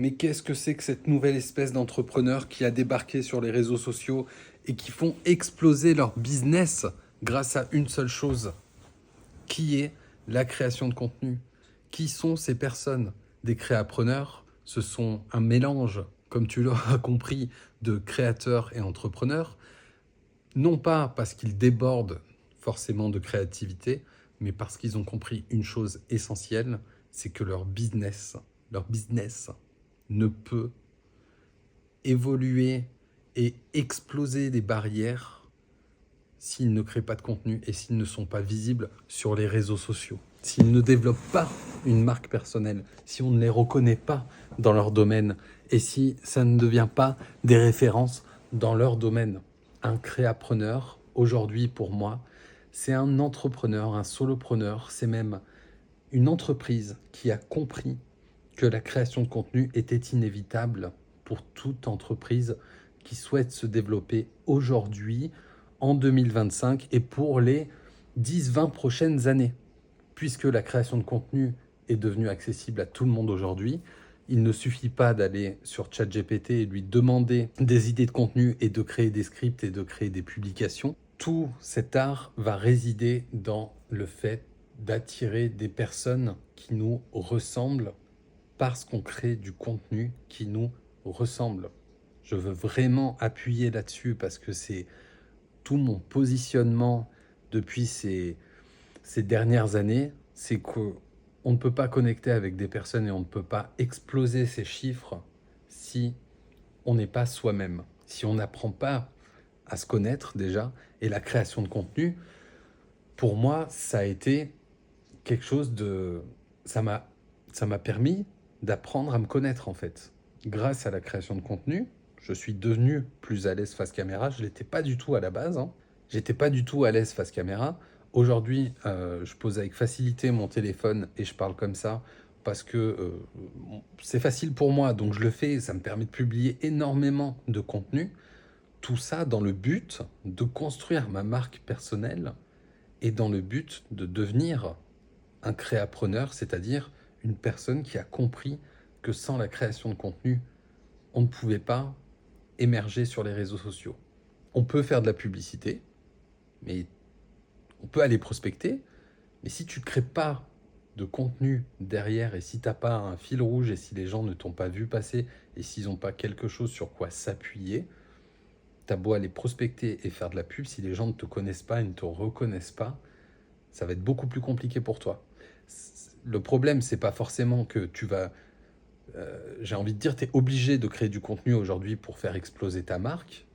Mais qu'est-ce que c'est que cette nouvelle espèce d'entrepreneur qui a débarqué sur les réseaux sociaux et qui font exploser leur business grâce à une seule chose, qui est la création de contenu? Qui sont ces personnes? Des créapreneurs, ce sont un mélange, comme tu l'auras compris, de créateurs et entrepreneurs, non pas parce qu'ils débordent forcément de créativité, mais parce qu'ils ont compris une chose essentielle, c'est que leur business ne peut évoluer et exploser des barrières s'ils ne créent pas de contenu et s'ils ne sont pas visibles sur les réseaux sociaux. S'ils ne développent pas une marque personnelle, si on ne les reconnaît pas dans leur domaine et si ça ne devient pas des références dans leur domaine. Un créapreneur, aujourd'hui pour moi, c'est un entrepreneur, un solopreneur, c'est même une entreprise qui a compris que la création de contenu était inévitable pour toute entreprise qui souhaite se développer aujourd'hui, en 2025 et pour les 10-20 prochaines années. Puisque la création de contenu est devenue accessible à tout le monde aujourd'hui, il ne suffit pas d'aller sur ChatGPT et lui demander des idées de contenu et de créer des scripts et de créer des publications. Tout cet art va résider dans le fait d'attirer des personnes qui nous ressemblent parce qu'on crée du contenu qui nous ressemble. Je veux vraiment appuyer là-dessus parce que c'est tout mon positionnement depuis ces dernières années, c'est qu'on ne peut pas connecter avec des personnes et on ne peut pas exploser ces chiffres si on n'est pas soi-même, si on n'apprend pas à se connaître déjà. Et la création de contenu, pour moi, ça a été quelque chose de... Ça m'a permis d'apprendre à me connaître en fait. Grâce à la création de contenu, je suis devenu plus à l'aise face caméra. Je ne l'étais pas du tout à la base. J'étais pas du tout à l'aise face caméra. Aujourd'hui, je pose avec facilité mon téléphone et je parle comme ça parce que c'est facile pour moi, donc je le fais. Ça me permet de publier énormément de contenu. Tout ça dans le but de construire ma marque personnelle et dans le but de devenir un créapreneur, c'est-à-dire une personne qui a compris que sans la création de contenu, on ne pouvait pas émerger sur les réseaux sociaux. On peut faire de la publicité, mais on peut aller prospecter, mais si tu ne crées pas de contenu derrière et si tu n'as pas un fil rouge et si les gens ne t'ont pas vu passer et s'ils n'ont pas quelque chose sur quoi s'appuyer, tu as beau aller prospecter et faire de la pub, si les gens ne te connaissent pas et ne te reconnaissent pas, ça va être beaucoup plus compliqué pour toi. Le problème, c'est pas forcément que tu vas... j'ai envie de dire, tu es obligé de créer du contenu aujourd'hui pour faire exploser ta marque.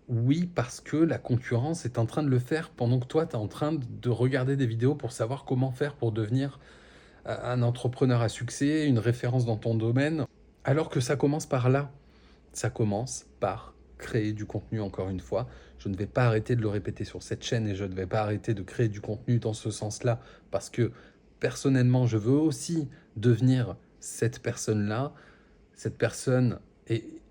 Oui, parce que la concurrence est en train de le faire pendant que toi, tu es en train de regarder des vidéos pour savoir comment faire pour devenir un entrepreneur à succès, une référence dans ton domaine, alors que ça commence par là. Ça commence par créer du contenu, encore une fois. Je ne vais pas arrêter de le répéter sur cette chaîne et je ne vais pas arrêter de créer du contenu dans ce sens-là parce que personnellement, je veux aussi devenir cette personne-là, cette personne. Et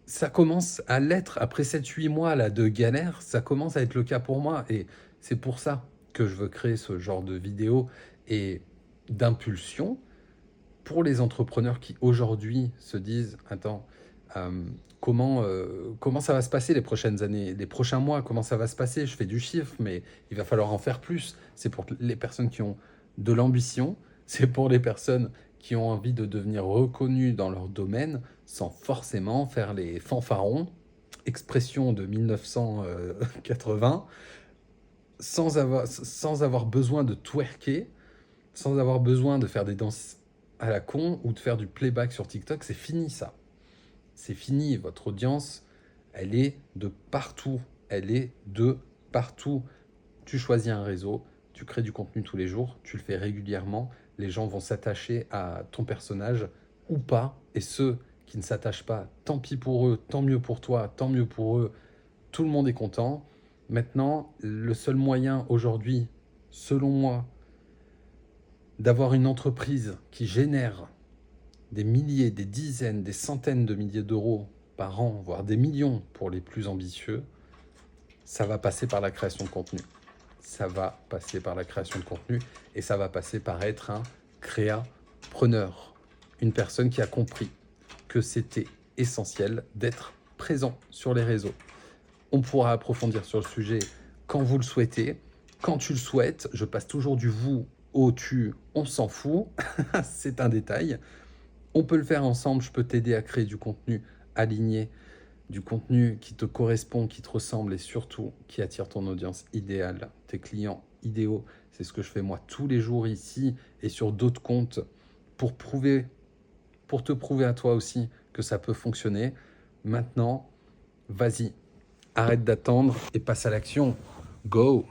ça commence à l'être après 7-8 mois là, de galère, ça commence à être le cas pour moi. Et c'est pour ça que je veux créer ce genre de vidéos et d'impulsion pour les entrepreneurs qui aujourd'hui se disent attends, comment ça va se passer les prochaines années, les prochains mois, comment ça va se passer? Je fais du chiffre, mais il va falloir en faire plus. C'est pour les personnes qui ont de l'ambition, c'est pour les personnes qui ont envie de devenir reconnues dans leur domaine sans forcément faire les fanfarons, expression de 1980, sans avoir besoin de twerker, sans avoir besoin de faire des danses à la con ou de faire du playback sur TikTok. C'est fini ça. C'est fini. Votre audience, elle est de partout. Elle est de partout. Tu choisis un réseau, tu crées du contenu tous les jours, tu le fais régulièrement. Les gens vont s'attacher à ton personnage ou pas. Et ceux qui ne s'attachent pas, tant pis pour eux, tant mieux pour toi, tant mieux pour eux. Tout le monde est content. Maintenant, le seul moyen aujourd'hui, selon moi, d'avoir une entreprise qui génère des milliers, des dizaines, des centaines de milliers d'euros par an, voire des millions pour les plus ambitieux, ça va passer par la création de contenu. Ça va passer par la création de contenu et ça va passer par être un créapreneur, une personne qui a compris que c'était essentiel d'être présent sur les réseaux. On pourra approfondir sur le sujet quand vous le souhaitez. Quand tu le souhaites, je passe toujours du vous au tu, on s'en fout, c'est un détail. On peut le faire ensemble, je peux t'aider à créer du contenu aligné, du contenu qui te correspond, qui te ressemble et surtout qui attire ton audience idéale, tes clients idéaux. C'est ce que je fais moi tous les jours ici et sur d'autres comptes pour te prouver à toi aussi que ça peut fonctionner. Maintenant, vas-y, arrête d'attendre et passe à l'action. Go!